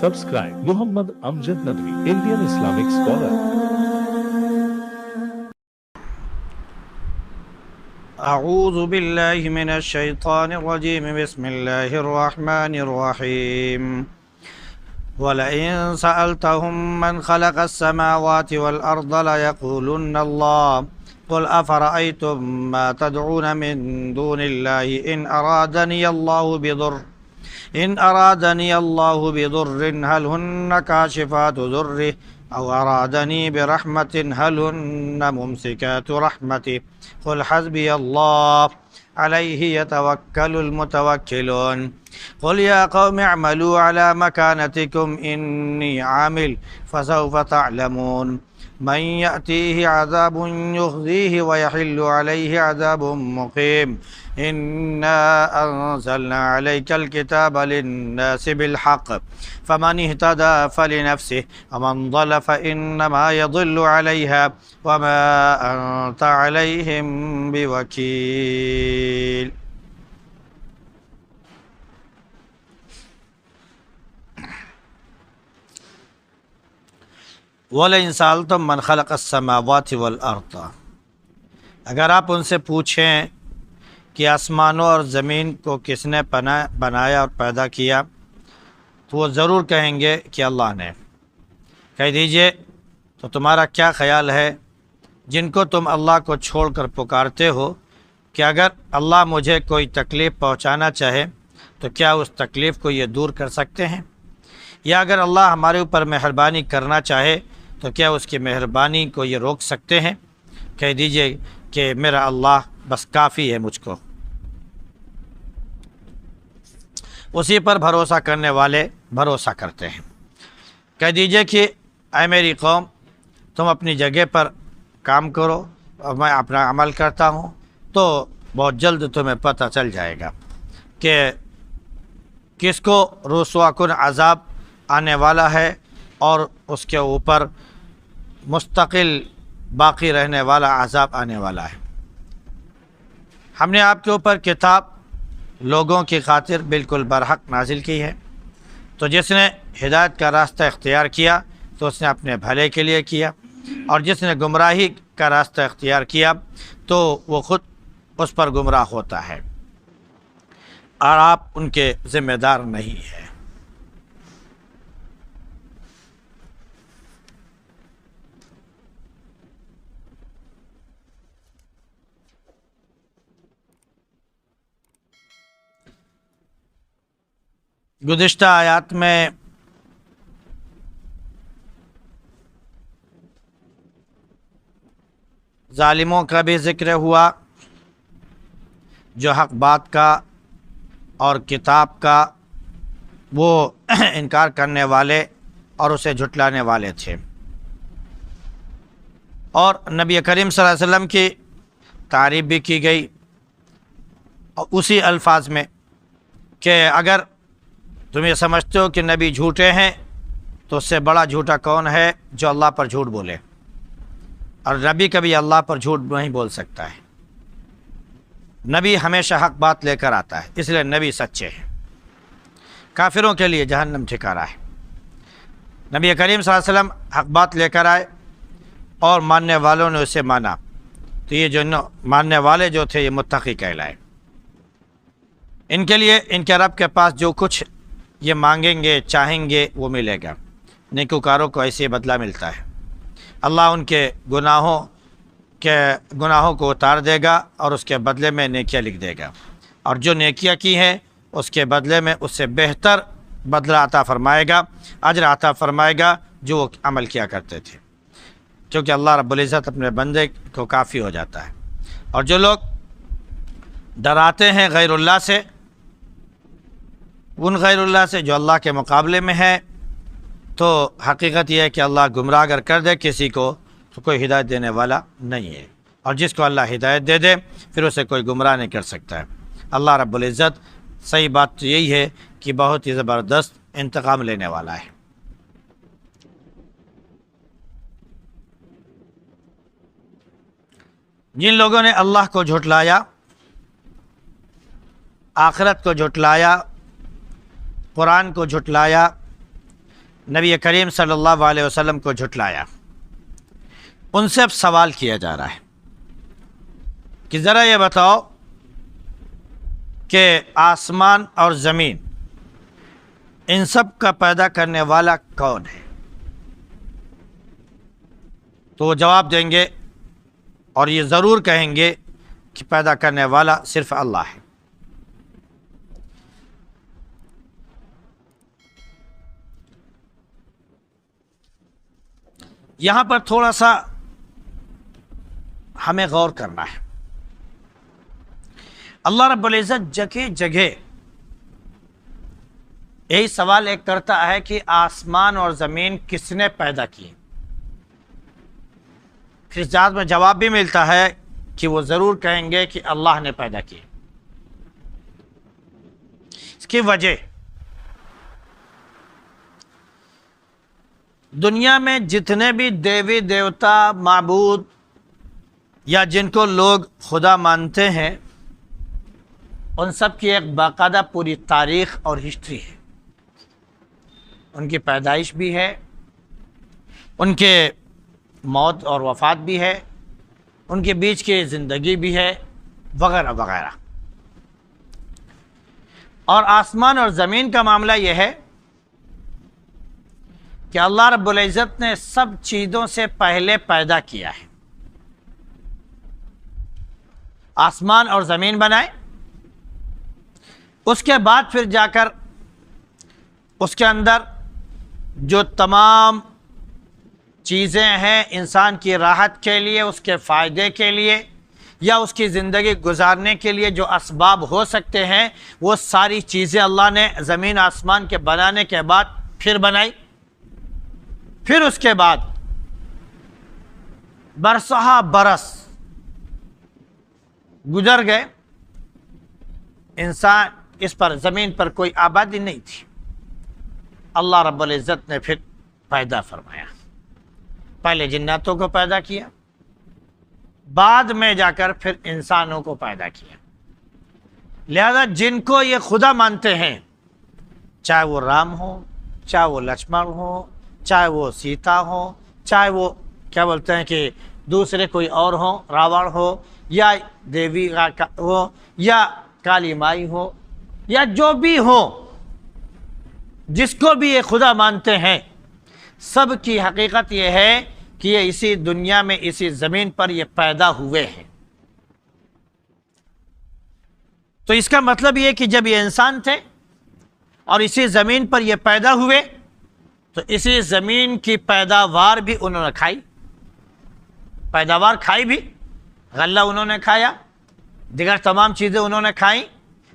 Subscribe Muhammad Amjad Nadwi, Indian Islamic scholar. أعوذ بالله من الشيطان الرجيم بسم الله الرحمن الرحيم ولئن سألتهم من خلق السماوات والأرض ليقولن الله قل أفرأيتم ما تدعون من دون الله إن أرادني الله بضر هل هن كاشفات ضره أو أرادني برحمة هل هن ممسكات رحمته قل حسبي الله عليه يتوكل المتوكلون قل يا قوم اعملوا على مكانتكم إني عامل فسوف تعلمون من يأتيه عذاب يخزيه ويحل عليه عذاب مقيم إنا أنزلنا عليك الكتاب للناس بالحق فمن اهتدى فلنفسه ومن ضل فإنما يضل عليها وما أنت عليهم بوكيل. وَلَئِن سَأَلْتُم مَّن خَلَقَ السَّمَاوَاتِ وَالْأَرْضَ، اگر آپ ان سے پوچھیں کہ آسمانوں اور زمین کو کس نے بنایا اور پیدا کیا، تو وہ ضرور کہیں گے کہ اللہ نے. کہہ دیجئے تو تمہارا کیا خیال ہے جن کو تم اللہ کو چھوڑ کر پکارتے ہو کہ اگر اللہ مجھے کوئی تکلیف پہنچانا چاہے تو کیا اس تکلیف کو یہ دور کر سکتے ہیں؟ یا اگر اللہ ہمارے اوپر مہربانی کرنا چاہے تو کیا اس کی مہربانی کو یہ روک سکتے ہیں؟ کہہ دیجئے کہ میرا اللہ بس کافی ہے مجھ کو. اسی پر بھروسہ کرنے والے بھروسہ کرتے ہیں. کہہ دیجئے کہ اے میری قوم، تم اپنی جگہ پر کام کرو اور میں اپنا عمل کرتا ہوں، تو بہت جلد تمہیں پتہ چل جائے گا کہ کس کو رسوا کن عذاب آنے والا ہے اور اس کے اوپر مستقل باقی رہنے والا عذاب آنے والا ہے. ہم نے آپ کے اوپر کتاب لوگوں کی خاطر بالکل برحق نازل کی ہے، تو جس نے ہدایت کا راستہ اختیار کیا تو اس نے اپنے بھلے کے لیے کیا، اور جس نے گمراہی کا راستہ اختیار کیا تو وہ خود اس پر گمراہ ہوتا ہے، اور آپ ان کے ذمہ دار نہیں ہیں. گزشتہ آیات میں ظالموں کا بھی ذکر ہوا جو حق بات کا اور کتاب کا وہ انکار کرنے والے اور اسے جھٹلانے والے تھے، اور نبی کریم صلی اللہ علیہ وسلم کی تعریف بھی کی گئی اسی الفاظ میں کہ اگر تم یہ سمجھتے ہو کہ نبی جھوٹے ہیں تو اس سے بڑا جھوٹا کون ہے جو اللہ پر جھوٹ بولے، اور نبی کبھی اللہ پر جھوٹ نہیں بول سکتا ہے. نبی ہمیشہ حق بات لے کر آتا ہے، اس لیے نبی سچے ہیں. کافروں کے لیے جہنم ٹھکانہ ہے. نبی کریم صلی اللہ علیہ وسلم حق بات لے کر آئے اور ماننے والوں نے اسے مانا، تو یہ جو ماننے والے جو تھے یہ متقی کہلائے. ان کے لیے ان کے رب کے پاس جو کچھ یہ مانگیں گے چاہیں گے وہ ملے گا. نیکوکاروں کو ایسے بدلہ ملتا ہے. اللہ ان کے گناہوں کو اتار دے گا اور اس کے بدلے میں نیکیاں لکھ دے گا، اور جو نیکیاں کی ہیں اس کے بدلے میں اس سے بہتر بدلہ عطا فرمائے گا، اجر عطا فرمائے گا جو وہ عمل کیا کرتے تھے، کیونکہ اللہ رب العزت اپنے بندے کو کافی ہو جاتا ہے. اور جو لوگ ڈراتے ہیں غیر اللہ سے، ان غیر اللہ سے جو اللہ کے مقابلے میں ہے، تو حقیقت یہ ہے کہ اللہ گمراہ اگر کر دے کسی کو تو کوئی ہدایت دینے والا نہیں ہے، اور جس کو اللہ ہدایت دے دے پھر اسے کوئی گمراہ نہیں کر سکتا ہے. اللہ رب العزت صحیح بات تو یہی ہے کہ بہت ہی زبردست انتقام لینے والا ہے. جن لوگوں نے اللہ کو جھٹلایا، آخرت کو جھٹلایا، قرآن کو جھٹلایا، نبی کریم صلی اللہ علیہ وسلم کو جھٹلایا، ان سے اب سوال کیا جا رہا ہے کہ ذرا یہ بتاؤ کہ آسمان اور زمین ان سب کا پیدا کرنے والا کون ہے؟ تو وہ جواب دیں گے اور یہ ضرور کہیں گے کہ پیدا کرنے والا صرف اللہ ہے۔ یہاں پر تھوڑا سا ہمیں غور کرنا ہے۔ اللہ رب العزت جگہ جگہ یہی سوال ایک کرتا ہے کہ آسمان اور زمین کس نے پیدا کیے؟ پھر اس جہاز میں جواب بھی ملتا ہے کہ وہ ضرور کہیں گے کہ اللہ نے پیدا کیے۔ اس کی وجہ دنیا میں جتنے بھی دیوی دیوتا معبود یا جن کو لوگ خدا مانتے ہیں، ان سب کی ایک باقاعدہ پوری تاریخ اور ہسٹری ہے۔ ان کی پیدائش بھی ہے، ان کے موت اور وفات بھی ہے، ان کے بیچ کی زندگی بھی ہے، وغیرہ وغیرہ۔ اور آسمان اور زمین کا معاملہ یہ ہے کہ اللہ رب العزت نے سب چیزوں سے پہلے پیدا کیا ہے۔ آسمان اور زمین بنائے، اس کے بعد پھر جا کر اس کے اندر جو تمام چیزیں ہیں انسان کی راحت کے لیے، اس کے فائدے کے لیے یا اس کی زندگی گزارنے کے لیے جو اسباب ہو سکتے ہیں، وہ ساری چیزیں اللہ نے زمین آسمان کے بنانے کے بعد پھر بنائی۔ پھر اس کے بعد برسہ برس گزر گئے، انسان اس پر زمین پر کوئی آبادی نہیں تھی۔ اللہ رب العزت نے پھر پیدا فرمایا، پہلے جناتوں کو پیدا کیا، بعد میں جا کر پھر انسانوں کو پیدا کیا۔ لہذا جن کو یہ خدا مانتے ہیں، چاہے وہ رام ہو، چاہے وہ لکشمن ہو، چاہے وہ سیتا ہو، چاہے وہ کیا بولتے ہیں کہ دوسرے کوئی اور ہوں، راوڑ ہو یا دیوی ہو یا کالی مائی ہو یا جو بھی ہو، جس کو بھی یہ خدا مانتے ہیں، سب کی حقیقت یہ ہے کہ یہ اسی دنیا میں، اسی زمین پر یہ پیدا ہوئے ہیں۔ تو اس کا مطلب یہ کہ جب یہ انسان تھے اور اسی زمین پر یہ پیدا ہوئے، تو اسی زمین کی پیداوار بھی انہوں نے کھائی، پیداوار کھائی بھی، غلہ انہوں نے کھایا، دیگر تمام چیزیں انہوں نے کھائیں۔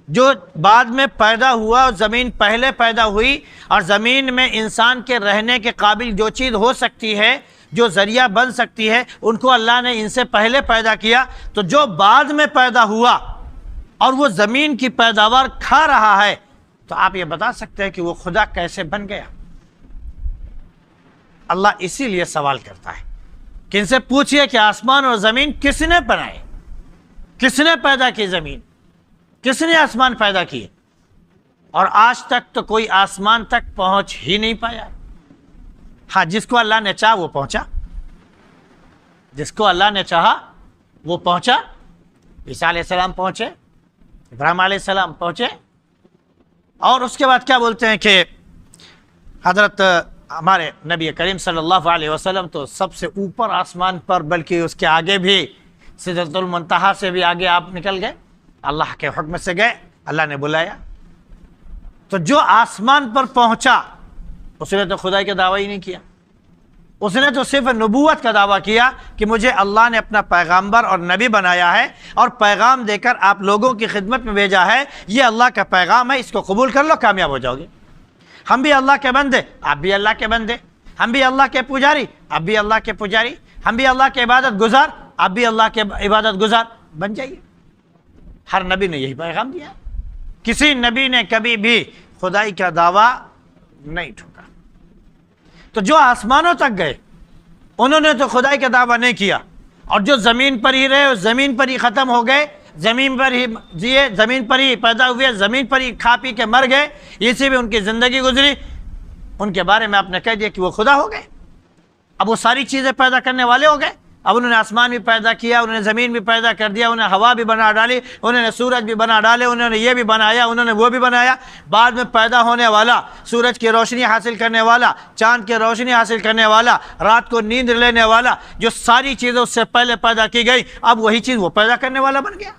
جو بعد میں پیدا ہوا، زمین پہلے پیدا ہوئی، اور زمین میں انسان کے رہنے کے قابل جو چیز ہو سکتی ہے، جو ذریعہ بن سکتی ہے، ان کو اللہ نے ان سے پہلے پیدا کیا۔ تو جو بعد میں پیدا ہوا اور وہ زمین کی پیداوار کھا رہا ہے، تو آپ یہ بتا سکتے ہیں کہ وہ خدا کیسے بن گیا؟ اللہ اسی لیے سوال کرتا ہے کہ ان سے پوچھئے کہ آسمان اور زمین کس نے بنائے، کس نے پیدا کی زمین، کس نے آسمان پیدا کیے؟ اور آج تک تو کوئی آسمان تک پہنچ ہی نہیں پایا۔ ہاں، جس کو اللہ نے چاہا وہ پہنچا، جس کو اللہ نے چاہا وہ پہنچا۔ عیسیٰ علیہ السلام پہنچے، ابراہیم علیہ السلام پہنچے، اور اس کے بعد کیا بولتے ہیں کہ حضرت ہمارے نبی کریم صلی اللہ علیہ وسلم تو سب سے اوپر آسمان پر، بلکہ اس کے آگے بھی سدرۃ المنتہا سے بھی آگے آپ نکل گئے، اللہ کے حکم سے گئے، اللہ نے بلایا۔ تو جو آسمان پر پہنچا اس نے تو خدا کا دعویٰ ہی نہیں کیا، اس نے تو صرف نبوت کا دعویٰ کیا کہ مجھے اللہ نے اپنا پیغمبر اور نبی بنایا ہے اور پیغام دے کر آپ لوگوں کی خدمت میں بھیجا ہے، یہ اللہ کا پیغام ہے، اس کو قبول کر لو، کامیاب ہو جاؤ گے۔ ہم بھی اللہ کے بندے، آپ بھی اللہ کے بندے، ہم بھی اللہ کے پجاری، آپ بھی اللہ کے پجاری، ہم بھی اللہ کے عبادت گزار، آپ بھی اللہ کے عبادت گزار بن جائیے۔ ہر نبی نے یہی پیغام دیا، کسی نبی نے کبھی بھی خدائی کا دعویٰ نہیں ٹھوکا۔ تو جو آسمانوں تک گئے انہوں نے تو خدائی کا دعویٰ نہیں کیا، اور جو زمین پر ہی رہے زمین پر ہی ختم ہو گئے، زمین پر ہی جیے، زمین پر ہی پیدا ہوئے، زمین پر ہی کھا پی کے مر گئے، اسی میں ان کی زندگی گزری۔ ان کے بارے میں آپ نے کہہ دیا کہ وہ خدا ہو گئے. اب وہ ساری چیزیں پیدا کرنے والے ہو گئے. اب انہوں نے آسمان بھی پیدا کیا, انہوں نے زمین بھی پیدا کر دیا, انہوں نے ہوا بھی بنا ڈالی, انہوں نے سورج بھی بنا ڈالے, انہوں نے یہ بھی بنایا, انہوں نے وہ بھی بنایا. بعد میں پیدا ہونے والا, سورج کی روشنی حاصل کرنے والا, چاند کی روشنی حاصل کرنے والا, رات کو نیند لینے والا, جو ساری چیزیں اس سے پہلے پیدا کی گئی, اب وہی چیز وہ پیدا کرنے والا بن گیا.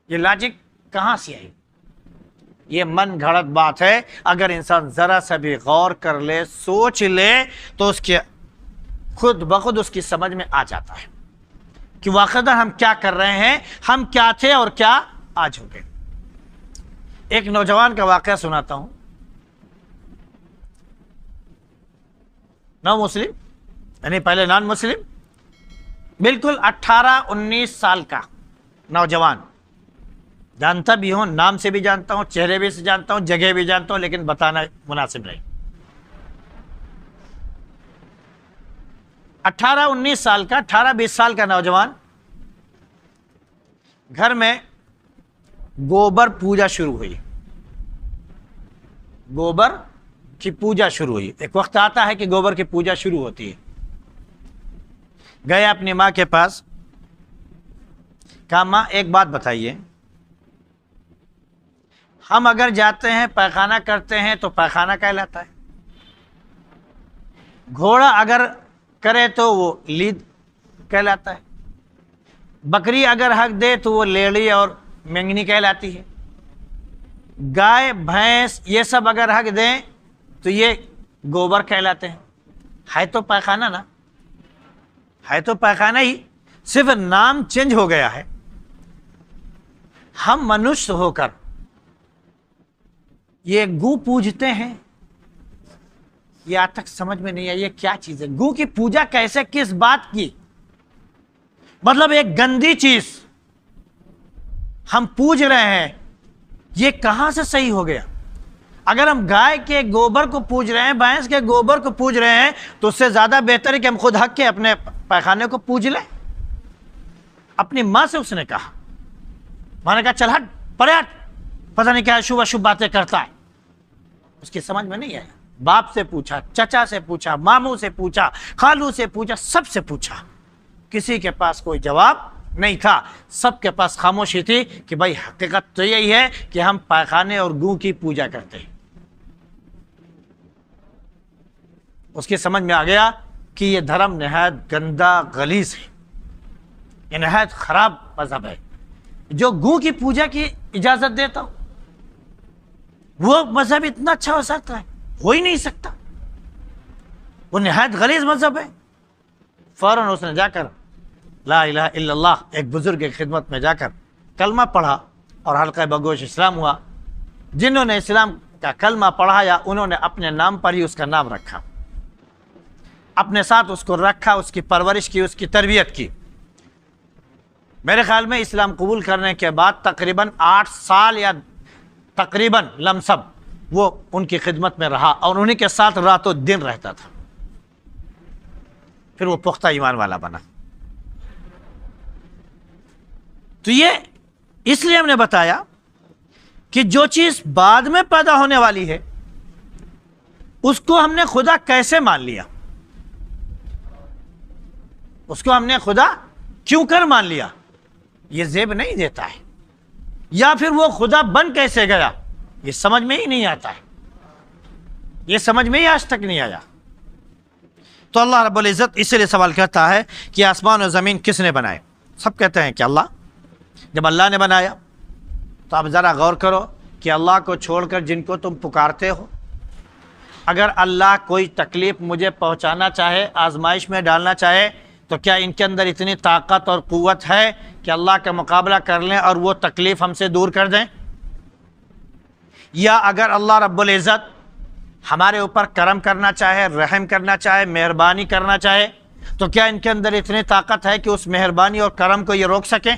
یہ لاجک کہاں سے آئی؟ یہ من گھڑت بات ہے. اگر انسان ذرا سا بھی غور کر لے, سوچ لے, تو اس کے خود بخود اس کی سمجھ میں آ جاتا ہے کہ واقعہ ہم کیا کر رہے ہیں, ہم کیا تھے اور کیا آج ہو گئے. ایک نوجوان کا واقعہ سناتا ہوں. نو مسلم, یعنی پہلے نان مسلم, بالکل 18-19 سال کا نوجوان. جانتا بھی ہوں, نام سے بھی جانتا ہوں, چہرے بھی سے جانتا ہوں, جگہ بھی جانتا ہوں, لیکن بتانا مناسب نہیں. 18-19 سال کا, 18-20 سال کا نوجوان گھر میں گوبر پوجا شروع ہوئی. گوبر کی پوجا شروع ہوئی. ایک وقت آتا ہے کہ گوبر کی پوجا شروع ہوتی ہے. گئے اپنی ماں کے پاس, کہا ماں ایک بات بتائیے, ہم اگر جاتے ہیں پیخانہ کرتے ہیں تو پیخانہ کہلاتا ہے, گھوڑا اگر کرے تو وہ لید کہلاتا ہے, بکری اگر حق دے تو وہ لیڑی اور مینگنی کہلاتی ہے, گائے بھینس یہ سب اگر حق دیں تو یہ گوبر کہلاتے ہیں. ہے تو پیخانہ نا, ہے تو پیخانہ ہی, صرف نام چینج ہو گیا ہے. ہم منش ہو کر یہ گو پوجتے ہیں, یہ آج تک سمجھ میں نہیں آئی یہ کیا چیز ہے. گو کی پوجا کیسے, کس بات کی, مطلب ایک گندی چیز ہم پوج رہے ہیں, یہ کہاں سے صحیح ہو گیا؟ اگر ہم گائے کے گوبر کو پوج رہے ہیں, بھینس کے گوبر کو پوج رہے ہیں, تو اس سے زیادہ بہتر ہے کہ ہم خود حق کے اپنے پیخانے کو پوج لیں. اپنی ماں سے اس نے کہا, ماں نے کہا چل ہٹ, پرے ہٹ, پتہ نہیں کیا شبہ شبہ باتیں کرتا ہے. اس کی سمجھ میں نہیں آیا. باپ سے پوچھا, چچا سے پوچھا, ماموں سے پوچھا, خالو سے پوچھا, سب سے پوچھا, کسی کے پاس کوئی جواب نہیں تھا. سب کے پاس خاموشی تھی کہ بھائی حقیقت تو یہی ہے کہ ہم پائخانے اور گو کی پوجا کرتے ہیں. اس کی سمجھ میں آ گیا کہ یہ دھرم نہایت گندا غلیظ ہے, یہ نہایت خراب مذہب ہے. جو گو کی پوجا کی اجازت دیتا ہوں, وہ مذہب اتنا اچھا ہو سکتا ہے؟ ہو ہی نہیں سکتا. وہ نہایت غلیظ مذہب ہے. فوراً اس نے جا کر لا الہ الا اللہ, ایک بزرگ کی خدمت میں جا کر کلمہ پڑھا اور حلقہ بگوش اسلام ہوا. جنہوں نے اسلام کا کلمہ پڑھایا انہوں نے اپنے نام پر ہی اس کا نام رکھا, اپنے ساتھ اس کو رکھا, اس کی پرورش کی, اس کی تربیت کی. میرے خیال میں اسلام قبول کرنے کے بعد تقریباً 8 سال یا تقریباً لمسم وہ ان کی خدمت میں رہا اور انہی کے ساتھ رات و دن رہتا تھا. پھر وہ پختہ ایمان والا بنا. تو یہ اس لیے ہم نے بتایا کہ جو چیز بعد میں پیدا ہونے والی ہے اس کو ہم نے خدا کیسے مان لیا, اس کو ہم نے خدا کیوں کر مان لیا, یہ زیب نہیں دیتا ہے. یا پھر وہ خدا بن کیسے گیا, یہ سمجھ میں ہی نہیں آتا ہے, یہ سمجھ میں ہی آج تک نہیں آیا. تو اللہ رب العزت اس لیے سوال کرتا ہے کہ آسمان و زمین کس نے بنائے؟ سب کہتے ہیں کہ اللہ. جب اللہ نے بنایا تو اب ذرا غور کرو کہ اللہ کو چھوڑ کر جن کو تم پکارتے ہو, اگر اللہ کوئی تکلیف مجھے پہنچانا چاہے, آزمائش میں ڈالنا چاہے, تو کیا ان کے اندر اتنی طاقت اور قوت ہے کہ اللہ کا مقابلہ کر لیں اور وہ تکلیف ہم سے دور کر دیں؟ یا اگر اللہ رب العزت ہمارے اوپر کرم کرنا چاہے, رحم کرنا چاہے, مہربانی کرنا چاہے, تو کیا ان کے اندر اتنی طاقت ہے کہ اس مہربانی اور کرم کو یہ روک سکیں؟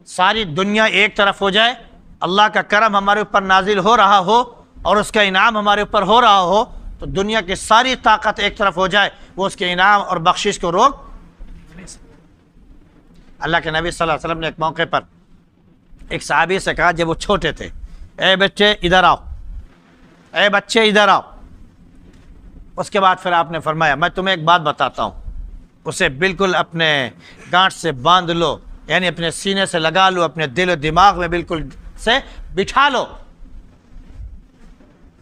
ساری دنیا ایک طرف ہو جائے, اللہ کا کرم ہمارے اوپر نازل ہو رہا ہو اور اس کا انعام ہمارے اوپر ہو رہا ہو, تو دنیا کی ساری طاقت ایک طرف ہو جائے, وہ اس کے انعام اور بخشش کو روک نہیں سکتے. اللہ کے نبی صلی اللہ علیہ وسلم نے ایک موقع پر ایک صحابی سے کہا جب وہ چھوٹے تھے, اے بچے ادھر آؤ, اے بچے ادھر آؤ. اس کے بعد پھر آپ نے فرمایا میں تمہیں ایک بات بتاتا ہوں, اسے بالکل اپنے گانٹ سے باندھ لو, یعنی اپنے سینے سے لگا لو, اپنے دل و دماغ میں بالکل سے بٹھا لو.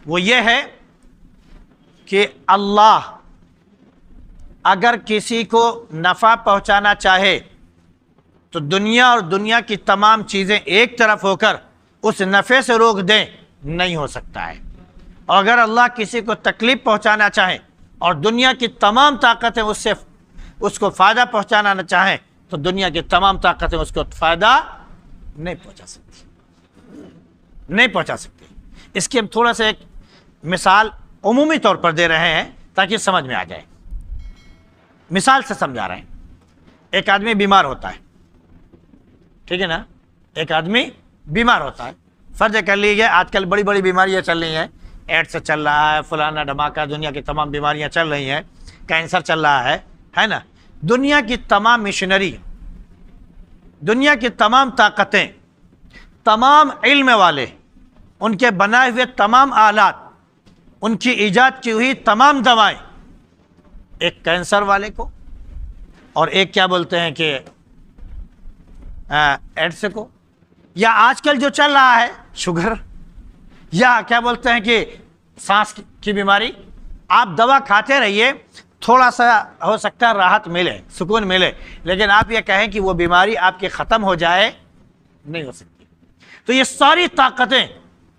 وہ یہ ہے کہ اللہ اگر کسی کو نفع پہنچانا چاہے تو دنیا اور دنیا کی تمام چیزیں ایک طرف ہو کر اس نفع سے روک دیں, نہیں ہو سکتا ہے. اور اگر اللہ کسی کو تکلیف پہنچانا چاہے اور دنیا کی تمام طاقتیں اس کو فائدہ پہنچانا نہ چاہیں تو دنیا کی تمام طاقتیں اس کو فائدہ نہیں پہنچا سکتی. اس کی ہم تھوڑا سا ایک مثال عمومی طور پر دے رہے ہیں تاکہ سمجھ میں آ جائے. مثال سے سمجھا رہے ہیں. ایک آدمی بیمار ہوتا ہے, ٹھیک ہے نا, ایک آدمی بیمار ہوتا ہے. فرض کر لیجیے آج کل بڑی بڑی بیماریاں چل رہی ہیں, ایڈس چل رہا ہے, فلانا دھماکہ, دنیا کی تمام بیماریاں چل رہی ہیں, کینسر چل رہا ہے نا. دنیا کی تمام مشنری, دنیا کی تمام طاقتیں, تمام علم والے, ان کے بنائے ہوئے تمام آلات, ان کی ایجاد کی ہوئی تمام دوائیں ایک کینسر والے کو اور ایک کیا بولتے ہیں کہ ایڈس کو, یا آج کل جو چل رہا ہے شوگر, یا کیا بولتے ہیں کہ سانس کی بیماری, آپ دوا کھاتے رہیے, تھوڑا سا ہو سکتا ہے راحت ملے, سکون ملے, لیکن آپ یہ کہیں کہ وہ بیماری آپ کی ختم ہو جائے, نہیں ہو سکتی. تو یہ ساری طاقتیں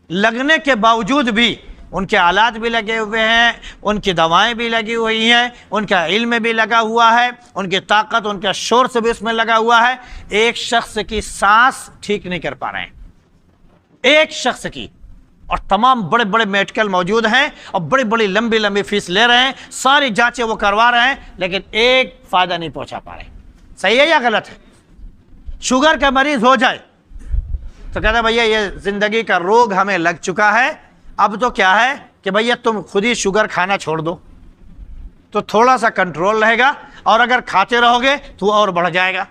لگنے کے باوجود بھی, ان کے آلات بھی لگے ہوئے ہیں, ان کی دوائیں بھی لگی ہوئی ہیں, ان کا علم بھی لگا ہوا ہے, ان کی طاقت, ان کا شور سے بھی اس میں لگا ہوا ہے, ایک شخص کی سانس ٹھیک نہیں کر پا رہے ہیں, ایک شخص کی. اور تمام بڑے بڑے میڈیکل موجود ہیں اور بڑی بڑی لمبی لمبی فیس لے رہے ہیں, ساری جانچیں وہ کروا رہے ہیں, لیکن ایک فائدہ نہیں پہنچا پا رہے. صحیح ہے یا غلط ہے؟ شوگر کا مریض ہو جائے تو کہتا ہے بھیا یہ زندگی کا روگ ہمیں لگ چکا ہے, اب تو کیا ہے کہ بھیا تم خود ہی شوگر کھانا چھوڑ دو تو تھوڑا سا کنٹرول رہے گا, اور اگر کھاتے رہو گے تو اور بڑھ جائے گا,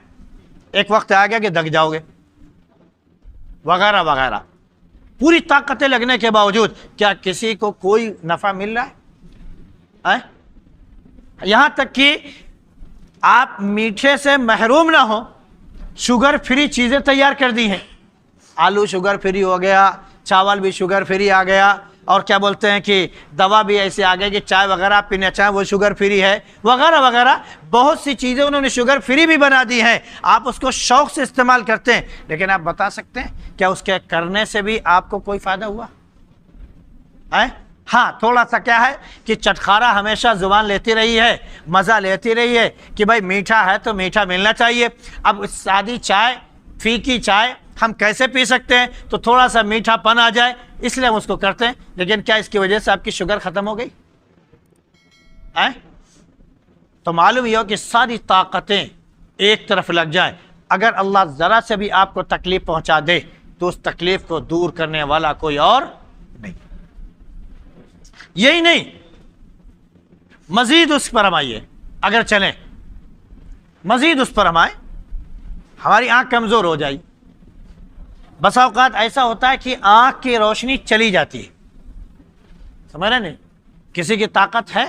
ایک وقت آ گیا کہ دگ جاؤ گے, وغیرہ وغیرہ. پوری طاقتیں لگنے کے باوجود کیا کسی کو کوئی نفع مل رہا ہے؟ یہاں تک کہ آپ میٹھے سے محروم نہ ہو, شوگر فری چیزیں تیار کر دی ہیں, آلو شوگر فری ہو گیا, چاول بھی شوگر فری آ گیا, اور کیا بولتے ہیں کہ دوا بھی ایسے آ گئی کہ چائے وغیرہ آپ پینا چاہیں وہ شوگر فری ہے, وغیرہ وغیرہ. بہت سی چیزیں انہوں نے شوگر فری بھی بنا دی ہیں, آپ اس کو شوق سے استعمال کرتے ہیں, لیکن آپ بتا سکتے ہیں کیا اس کے کرنے سے بھی آپ کو کوئی فائدہ ہوا ہے؟ ہاں, تھوڑا سا کیا ہے کہ چٹخارا ہمیشہ زبان لیتی رہی ہے, مزہ لیتی رہی ہے کہ بھائی میٹھا ہے تو میٹھا ملنا چاہیے. اب سادی چائے, پھیکی چائے ہم کیسے پی سکتے ہیں, تو تھوڑا سا میٹھا پن آ جائے اس لیے ہم اس کو کرتے ہیں, لیکن کیا اس کی وجہ سے آپ کی شوگر ختم ہو گئی؟ تو معلوم یہ ہو کہ ساری طاقتیں ایک طرف لگ جائیں, اگر اللہ ذرا سے بھی آپ کو تکلیف پہنچا دے تو اس تکلیف کو دور کرنے والا کوئی اور نہیں. یہی نہیں, مزید اس پر ہم آئیے, اگر چلیں مزید اس پر ہم آئیں, ہماری آنکھ کمزور ہو جائے. بسا اوقات ایسا ہوتا ہے کہ آنکھ کی روشنی چلی جاتی ہے, سمجھ رہے نہیں, کسی کی طاقت ہے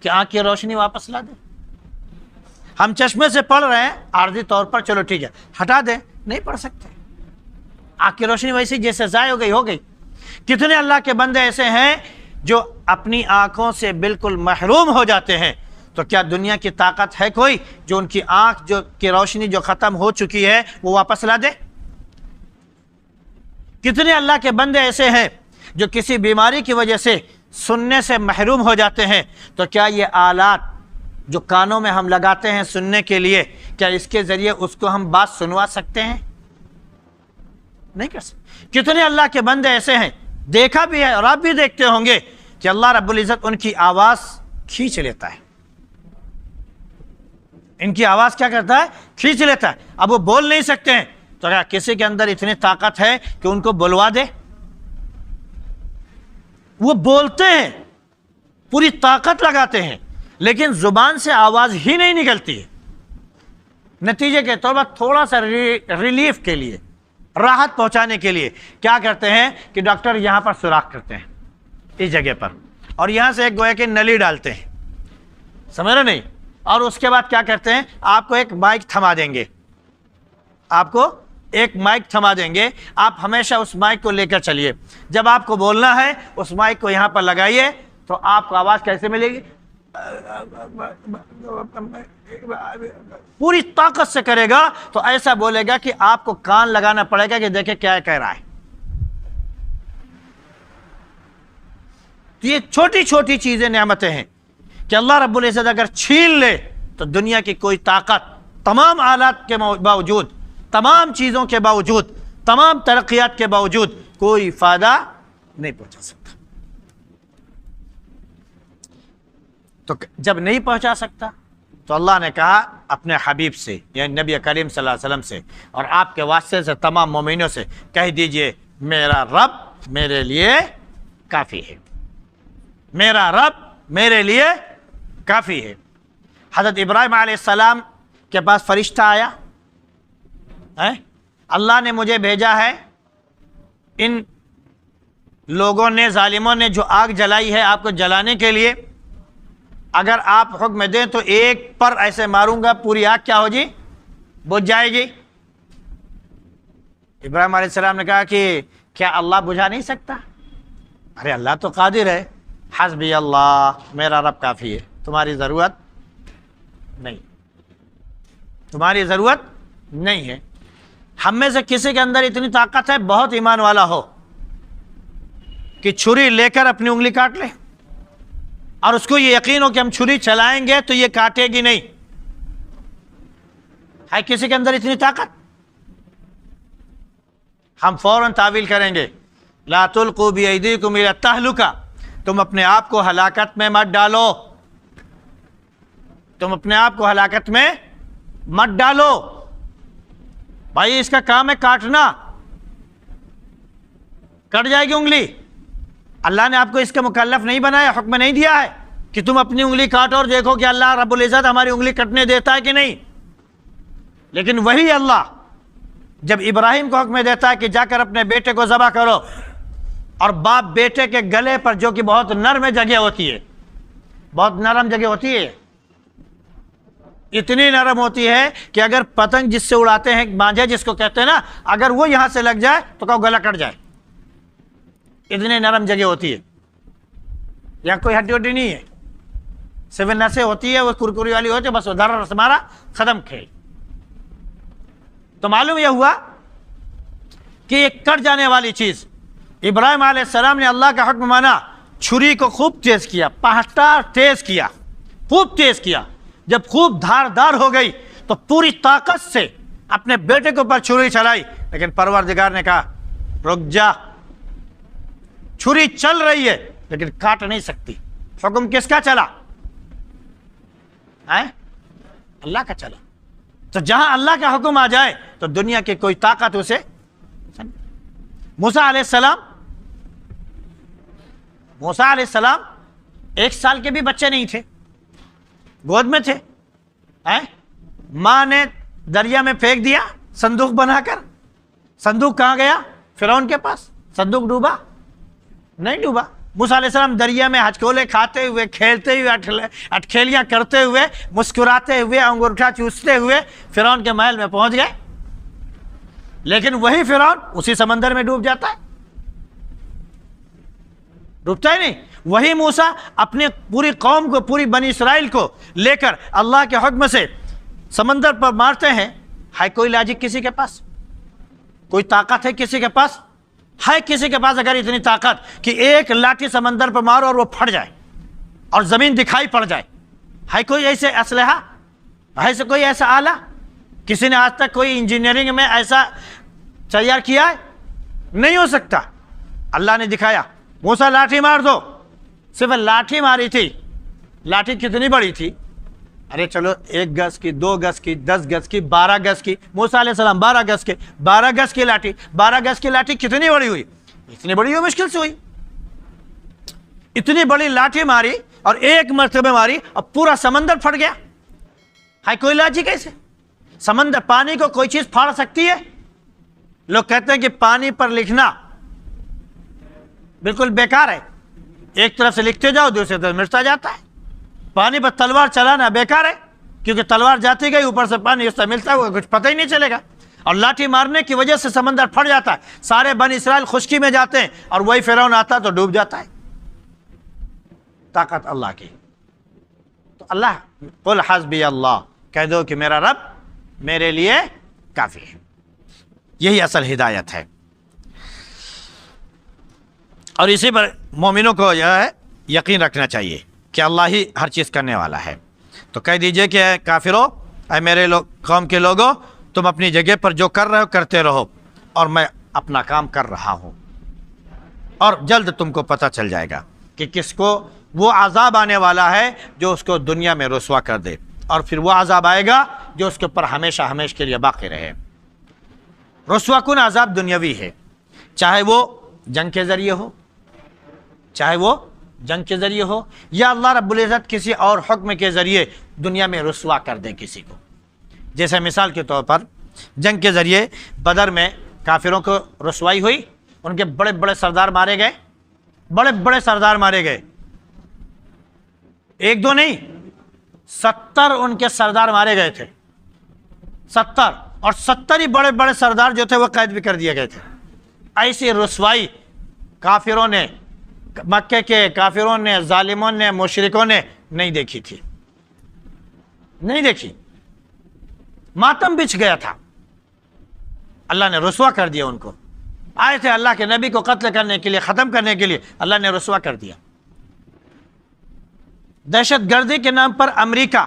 کہ آنکھ کی روشنی واپس لا دے. ہم چشمے سے پڑھ رہے ہیں عارضی طور پر, چلو ٹھیک ہے ہٹا دیں, نہیں پڑھ سکتے, آنکھ کی روشنی ویسی جیسے ضائع ہو گئی. کتنے اللہ کے بندے ایسے ہیں جو اپنی آنکھوں سے بالکل محروم ہو جاتے ہیں, تو کیا دنیا کی طاقت ہے کوئی جو ان کی آنکھ جو کی روشنی جو ختم ہو چکی ہے وہ واپس لا دے؟ کتنے اللہ کے بندے ایسے ہیں جو کسی بیماری کی وجہ سے سننے سے محروم ہو جاتے ہیں, تو کیا یہ آلات جو کانوں میں ہم لگاتے ہیں سننے کے لیے, کیا اس کے ذریعے اس کو ہم بات سنوا سکتے ہیں؟ نہیں کر سکتے. کتنے اللہ کے بندے ایسے ہیں, دیکھا بھی ہے اور آپ بھی دیکھتے ہوں گے کہ اللہ رب العزت ان کی آواز کھینچ لیتا ہے, ان کی آواز کیا کرتا ہے, کھینچ لیتا ہے. اب وہ بول نہیں سکتے ہیں, تو کیا کسی کے اندر اتنی طاقت ہے کہ ان کو بلوا دے؟ وہ بولتے ہیں, پوری طاقت لگاتے ہیں, لیکن زبان سے آواز ہی نہیں نکلتی ہے. نتیجے کے طور پر تھوڑا سا ریلیف کے لیے, راحت پہنچانے کے لیے کیا کرتے ہیں کہ ڈاکٹر یہاں پر سوراخ کرتے ہیں, اس جگہ پر, اور یہاں سے ایک گویا کہ نلی ڈالتے ہیں, سمجھ رہے نہیں, اور اس کے بعد کیا کرتے ہیں, آپ کو ایک مائک تھما دیں گے, آپ کو ایک مائک تھما دیں گے, آپ ہمیشہ اس مائک کو لے کر چلیے, جب آپ کو بولنا ہے اس مائک کو یہاں پر لگائیے تو آپ کو آواز کیسے ملے گی, پوری طاقت سے کرے گا تو ایسا بولے گا کہ آپ کو کان لگانا پڑے گا کہ دیکھیں کیا کہہ رہا ہے. تو یہ چھوٹی چھوٹی چیزیں نعمتیں ہیں کہ اللہ رب العزت اگر چھین لے تو دنیا کی کوئی طاقت تمام آلات کے باوجود, تمام چیزوں کے باوجود, تمام ترقیات کے باوجود کوئی فائدہ نہیں پہنچا سکتا. تو جب نہیں پہنچا سکتا تو اللہ نے کہا اپنے حبیب سے یعنی نبی کریم صلی اللہ علیہ وسلم سے اور آپ کے واسطے سے تمام مومنوں سے کہہ دیجئے میرا رب میرے لیے کافی ہے, میرا رب میرے لیے کافی ہے. حضرت ابراہیم علیہ السلام کے پاس فرشتہ آیا, اللہ نے مجھے بھیجا ہے ان لوگوں نے, ظالموں نے جو آگ جلائی ہے آپ کو جلانے کے لیے, اگر آپ حکم دیں تو ایک پر ایسے ماروں گا پوری آگ کیا ہو جی, بجھ جائے گی. ابراہیم علیہ السلام نے کہا کہ کیا اللہ بجھا نہیں سکتا؟ ارے اللہ تو قادر ہے. حسبی اللہ, میرا رب کافی ہے, تمہاری ضرورت نہیں, تمہاری ضرورت نہیں ہے. ہم میں سے کسی کے اندر اتنی طاقت ہے, بہت ایمان والا ہو, کہ چھری لے کر اپنی انگلی کاٹ لے اور اس کو یہ یقین ہو کہ ہم چھری چلائیں گے تو یہ کاٹے گی نہیں. ہے کسی کے اندر اتنی طاقت؟ ہم فوراً تعویل کریں گے لا تلقوا بایدیکم الی التہلکہ, تم اپنے آپ کو ہلاکت میں مت ڈالو, تم اپنے آپ کو ہلاکت میں مت ڈالو. بھائی اس کا کام ہے کاٹنا, کٹ جائے گی انگلی. اللہ نے آپ کو اس کا مکلف نہیں بنایا, حکم نہیں دیا ہے کہ تم اپنی انگلی کاٹو اور دیکھو کہ اللہ رب العزت ہماری انگلی کٹنے دیتا ہے کہ نہیں. لیکن وہی اللہ جب ابراہیم کو حکم دیتا ہے کہ جا کر اپنے بیٹے کو ذبح کرو, اور باپ بیٹے کے گلے پر جو کہ بہت نرم جگہ ہوتی ہے, بہت نرم جگہ ہوتی ہے, اتنی نرم ہوتی ہے کہ اگر پتنگ جس سے اڑاتے ہیں, مانجھے جس کو کہتے ہیں نا, اگر وہ یہاں سے لگ جائے تو کہ گلا کٹ جائے, اتنی نرم جگہ ہوتی ہے. یہاں کوئی ہڈی وڈی نہیں ہے, صرف نسیں ہوتی ہے, وہ کرکری والی ہوتی ہے, بس ادھر رس مارا ختم کھیل. تو معلوم یہ ہوا کہ یہ کٹ جانے والی چیز, ابراہیم علیہ السلام نے اللہ کا حکم مانا, چھری کو خوب تیز کیا, پہٹا تیز کیا, خوب تیز کیا. جب خوب دھاردار ہو گئی تو پوری طاقت سے اپنے بیٹے کے اوپر چھری چلائی, لیکن پروردگار نے کہا رک جا, چھری چل رہی ہے لیکن کاٹ نہیں سکتی. حکم کس کا چلا؟ اللہ کا چلا. تو جہاں اللہ کا حکم آ جائے تو دنیا کی کوئی طاقت اسے. موسیٰ علیہ السلام 1 سال کے بھی بچے نہیں تھے, گود میں تھے. ماں نے دریا میں پھینک دیا صندوق بنا کر. صندوق کہاں گیا؟ فرعون کے پاس. صندوق ڈوبا؟ نہیں ڈوبا. موسیٰ علیہ السلام دریا میں ہچکولے کھاتے ہوئے, کھیلتے ہوئے, اٹکھیلیاں کرتے ہوئے, مسکراتے ہوئے, انگوٹھا چوستے ہوئے فرعون کے محل میں پہنچ گئے. لیکن وہی فرعون اسی سمندر میں ڈوب جاتا ہے, ڈوبتا ہی نہیں. وہی موسیٰ اپنی پوری قوم کو, پوری بنی اسرائیل کو لے کر اللہ کے حکم سے سمندر پر مارتے ہیں. ہے کوئی لاجک کسی کے پاس؟ کوئی طاقت ہے کسی کے پاس؟ ہے کسی کے پاس اگر اتنی طاقت کہ ایک لاٹھی سمندر پر مارو اور وہ پھٹ جائے اور زمین دکھائی پڑ جائے؟ ہے کوئی ایسے اسلحہ؟ ہے کوئی ایسا آلہ؟ کسی نے آج تک کوئی انجینئرنگ میں ایسا تیار کیا ہے؟ نہیں ہو سکتا. اللہ نے دکھایا, موسیٰ لاٹھی مار دو. صرف لاٹھی ماری تھی. لاٹھی کتنی بڑی تھی؟ ارے چلو 1 گز کی, 2 گز کی, 10 گز کی, 12 گز کی. موسیٰ علیہ السلام 12 گز کے, 12 گز کی لاٹھی. 12 گز کی لاٹھی کتنی بڑی ہوئی؟ اتنی بڑی ہوئی مشکل سے ہوئی. اتنی بڑی لاٹھی ماری اور 1 مرتبہ ماری اور پورا سمندر پھٹ گیا. ہے کوئی لاجک کیسے؟ سمندر, پانی کو کوئی چیز پھاڑ سکتی ہے؟ لوگ کہتے ہیں کہ پانی پر لکھنا بالکل بیکار ہے. ایک طرف سے لکھتے جاؤ دوسری طرف مٹتا جاتا ہے. پانی پر تلوار چلانا بیکار ہے، کیونکہ تلوار جاتی گئی اوپر سے پانی اس سے ملتا ہوا کچھ پتہ ہی نہیں چلے گا. اور لاٹھی مارنے کی وجہ سے سمندر پھٹ جاتا ہے، سارے بنی اسرائیل خشکی میں جاتے ہیں، اور وہی فرعون آتا تو ڈوب جاتا ہے. طاقت اللہ کی. تو اللہ قل حسبی اللہ، کہہ دو کہ میرا رب میرے لیے کافی ہے. یہی اصل ہدایت ہے. اور اسی پر مومنوں کو جو ہے یقین رکھنا چاہیے کہ اللہ ہی ہر چیز کرنے والا ہے. تو کہہ دیجئے کہ اے کافرو، اے میرے قوم کے لوگوں، تم اپنی جگہ پر جو کر رہے ہو کرتے رہو، اور میں اپنا کام کر رہا ہوں. اور جلد تم کو پتہ چل جائے گا کہ کس کو وہ عذاب آنے والا ہے جو اس کو دنیا میں رسوا کر دے، اور پھر وہ عذاب آئے گا جو اس کے اوپر ہمیشہ ہمیشہ کے لیے باقی رہے. رسوا کن عذاب دنیاوی ہے، چاہے وہ جنگ کے ذریعے ہو، چاہے وہ جنگ کے ذریعے ہو، یا اللہ رب العزت کسی اور حکم کے ذریعے دنیا میں رسوا کر دے کسی کو. جیسے مثال کے طور پر جنگ کے ذریعے بدر میں کافروں کو رسوائی ہوئی، ان کے بڑے بڑے سردار مارے گئے، بڑے بڑے سردار مارے گئے، ایک دو نہیں 70 ان کے سردار مارے گئے تھے. 70 اور 70 ہی بڑے بڑے سردار جو تھے وہ قید بھی کر دیے گئے تھے. ایسی رسوائی کافروں نے، مکے کے کافروں نے، ظالموں نے، مشرکوں نے نہیں دیکھی تھی، نہیں دیکھی. ماتم بچھ گیا تھا، اللہ نے رسوا کر دیا ان کو. آئے تھے اللہ کے نبی کو قتل کرنے کے لیے، ختم کرنے کے لیے، اللہ نے رسوا کر دیا. دہشت گردی کے نام پر امریکہ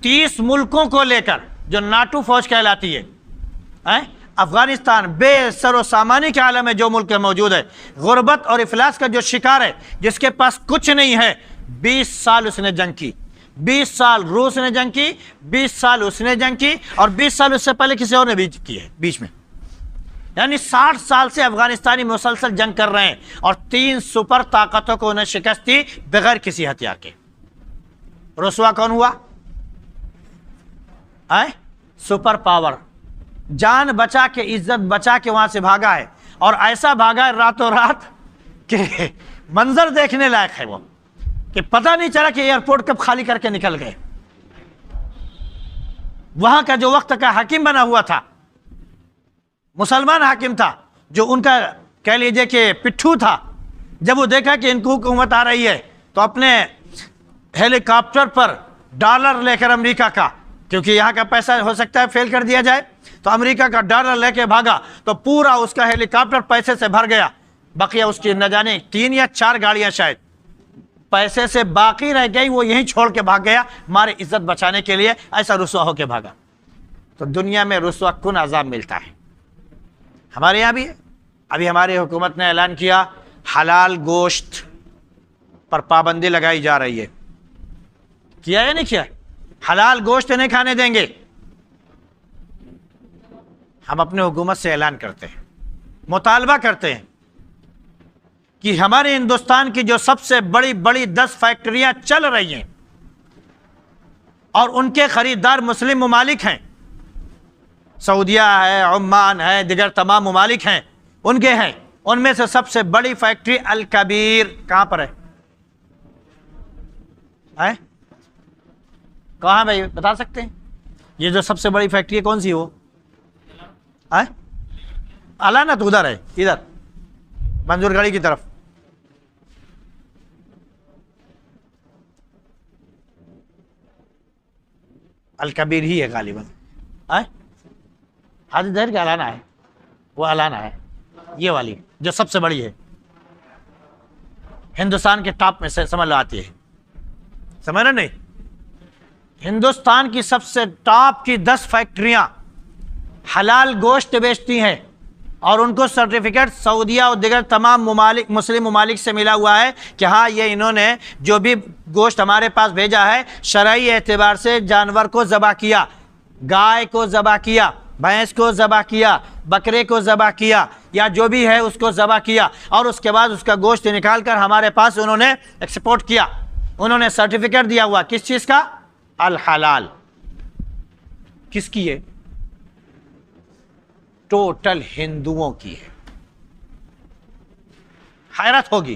30 ملکوں کو لے کر، جو ناٹو فوج کہلاتی ہے، افغانستان بے سر و سامانی کے عالم میں جو ملک موجود ہے، غربت اور افلاس کا جو شکار ہے، جس کے پاس کچھ نہیں ہے، 20 سال اس نے جنگ کی. 20 سال روس نے جنگ کی، 20 سال اس نے جنگ کی، اور 20 سال اس سے پہلے کسی اور نے بھی کی ہے بیچ میں. یعنی 60 سال سے افغانستانی مسلسل جنگ کر رہے ہیں، اور 3 سپر طاقتوں کو انہیں شکست دی بغیر کسی ہتھیار کے. رسوا کون ہوا؟ Super power. جان بچا کے، عزت بچا کے وہاں سے بھاگا ہے، اور ایسا بھاگا ہے راتوں رات کہ منظر دیکھنے لائق ہے وہ، کہ پتہ نہیں چلا کہ ایئرپورٹ کب خالی کر کے نکل گئے. وہاں کا جو وقت کا حاکم بنا ہوا تھا، مسلمان حاکم تھا، جو ان کا کہہ لیجئے کہ پٹھو تھا، جب وہ دیکھا کہ ان کو حکومت آ رہی ہے تو اپنے ہیلی کاپٹر پر ڈالر لے کر امریکہ کا، کیونکہ یہاں کا پیسہ ہو سکتا ہے فیل کر دیا جائے، تو امریکہ کا ڈالر لے کے بھاگا، تو پورا اس کا ہیلی کاپٹر پیسے سے بھر گیا. بقیہ اس کی نہ جانے 3 یا 4 گاڑیاں شاید پیسے سے باقی رہ گئی، وہ یہیں چھوڑ کے بھاگ گیا ہمارے عزت بچانے کے لیے. ایسا رسوا ہو کے بھاگا. تو دنیا میں رسوا کن عذاب ملتا ہے. ہمارے یہاں بھی ہے. ابھی ہماری حکومت نے اعلان کیا حلال گوشت پر پابندی لگائی جا رہی ہے. کیا یا نہیں کیا؟ حلال گوشت نہیں کھانے دیں گے. ہم اپنے حکومت سے اعلان کرتے ہیں، مطالبہ کرتے ہیں کہ ہمارے ہندوستان کی جو سب سے بڑی بڑی 10 فیکٹریاں چل رہی ہیں، اور ان کے خریدار مسلم ممالک ہیں، سعودیہ ہے، عمان ہے، دیگر تمام ممالک ہیں، ان کے ہیں. ان میں سے سب سے بڑی فیکٹری الکبیر کہاں پر ہے؟ کہاں بھائی بتا سکتے ہیں؟ یہ جو سب سے بڑی فیکٹری ہے کون سی؟ وہ الانا تو ادھر ہے، ادھر منظور گڑھی کی طرف. الکبیر ہی ہے غالباً. حاجی ظاہر کا الانا ہے، وہ الانا ہے، یہ والی جو سب سے بڑی ہے، ہندوستان کے ٹاپ میں سے سمجھ لو آتی ہے. سمجھ رہے نہیں؟ ہندوستان کی سب سے ٹاپ کی 10 فیکٹریاں حلال گوشت بیچتی ہیں، اور ان کو سرٹیفکیٹ سعودیہ اور دیگر تمام ممالک، مسلم ممالک سے ملا ہوا ہے کہ ہاں یہ انہوں نے جو بھی گوشت ہمارے پاس بھیجا ہے شرعی اعتبار سے جانور کو ذبح کیا، گائے کو ذبح کیا، بھینس کو ذبح کیا، بکرے کو ذبح کیا، یا جو بھی ہے اس کو ذبح کیا، اور اس کے بعد اس کا گوشت نکال کر ہمارے پاس انہوں نے ایکسپورٹ کیا. انہوں نے سرٹیفکیٹ دیا ہوا کس چیز کا؟ الحلال. کس کی ہے؟ ٹوٹل ہندوؤں کی ہے. حیرت ہوگی.